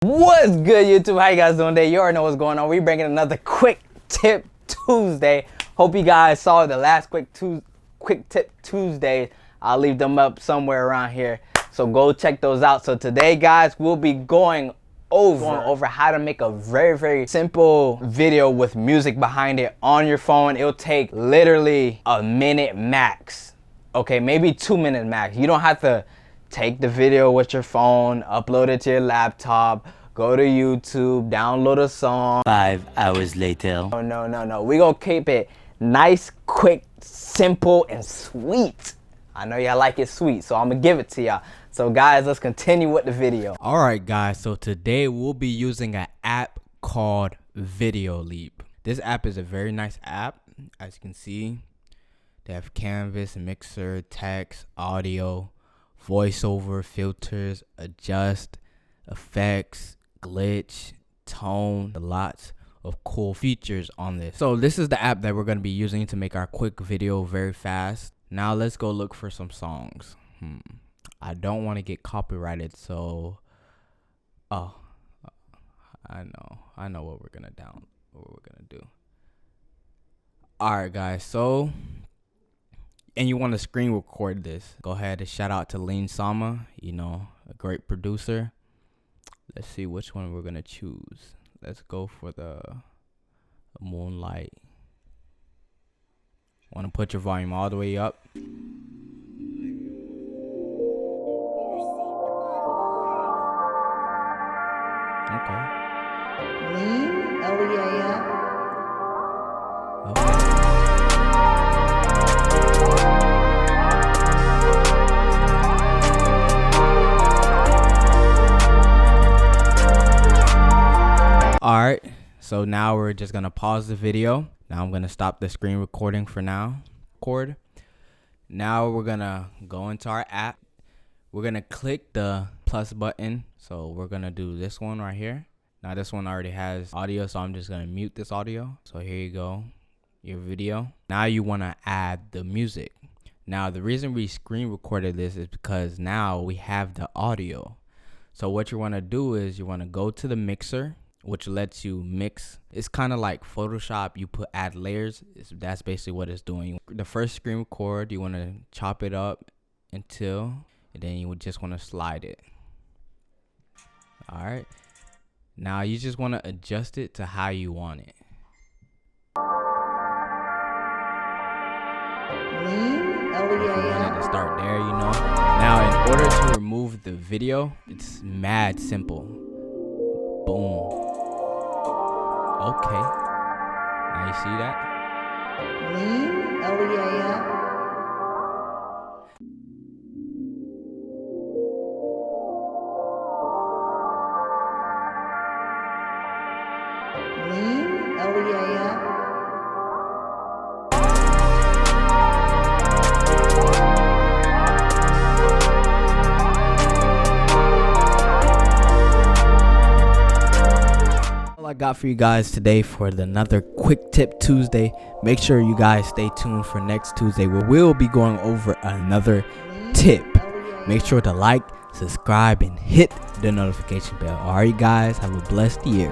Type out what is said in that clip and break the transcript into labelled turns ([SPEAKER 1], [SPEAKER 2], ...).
[SPEAKER 1] What's good, YouTube? How you guys doing today? You already know what's going on. We're bringing another quick tip Tuesday. Hope you guys saw the last quick tip Tuesdays. I'll leave them up somewhere around here, so go check those out. So today, guys, we'll be going over how to make a very simple video with music behind it on your phone. It'll take literally a minute max. Okay, maybe 2 minutes max. You don't have to take the video with your phone, upload it to your laptop, go to YouTube, download a song.
[SPEAKER 2] 5 hours later.
[SPEAKER 1] No. We gonna keep it nice, quick, simple, and sweet. I know y'all like it sweet, so I'm gonna give it to y'all. So guys, let's continue with the video.
[SPEAKER 3] Alright guys, so today we'll be using an app called Videoleap. This app is a very nice app. As you can see, they have canvas, mixer, text, audio, voiceover, filters, adjust, effects, glitch, tone, lots of cool features on this. So this is the app that we're going to be using to make our quick video very fast. Now let's go look for some songs. I don't want to get copyrighted, so I know what we're gonna do. Alright guys, so and you want to screen record this, go ahead and shout out to Lean Sama, you know, a great producer. Let's see which one we're gonna choose. Let's go for the Moonlight. Want to put your volume all the way up. Okay.
[SPEAKER 4] Lean, L-E-A-N.
[SPEAKER 3] Okay. Alright, so now we're just gonna pause the video. Now I'm gonna stop the screen recording for now. Now we're gonna go into our app. We're gonna click the plus button. So we're gonna do this one right here. Now this one already has audio, so I'm just gonna mute this audio. So here you go, your video. Now you wanna add the music. Now the reason we screen recorded this is because now we have the audio. So what you wanna do is you wanna go to the mixer, which lets you mix. It's kind of like Photoshop. You add layers. That's basically what it's doing. The first screen record, you want to chop it up until, and then you would just want to slide it. All right. Now you just want to adjust it to how you want it.
[SPEAKER 4] Lean,
[SPEAKER 3] If you want
[SPEAKER 4] L-E-A-N.
[SPEAKER 3] it to start there, you know. Now in order to remove the video, it's mad simple. Boom. Okay. Now you see that?
[SPEAKER 4] Lean, L-E-A-N. Lean, L-E-A-N.
[SPEAKER 3] I got for you guys today for another quick tip Tuesday. Make sure you guys stay tuned for next Tuesday where we'll be going over another tip. Make sure to like, subscribe, and hit the notification bell. Alright guys, have a blessed year.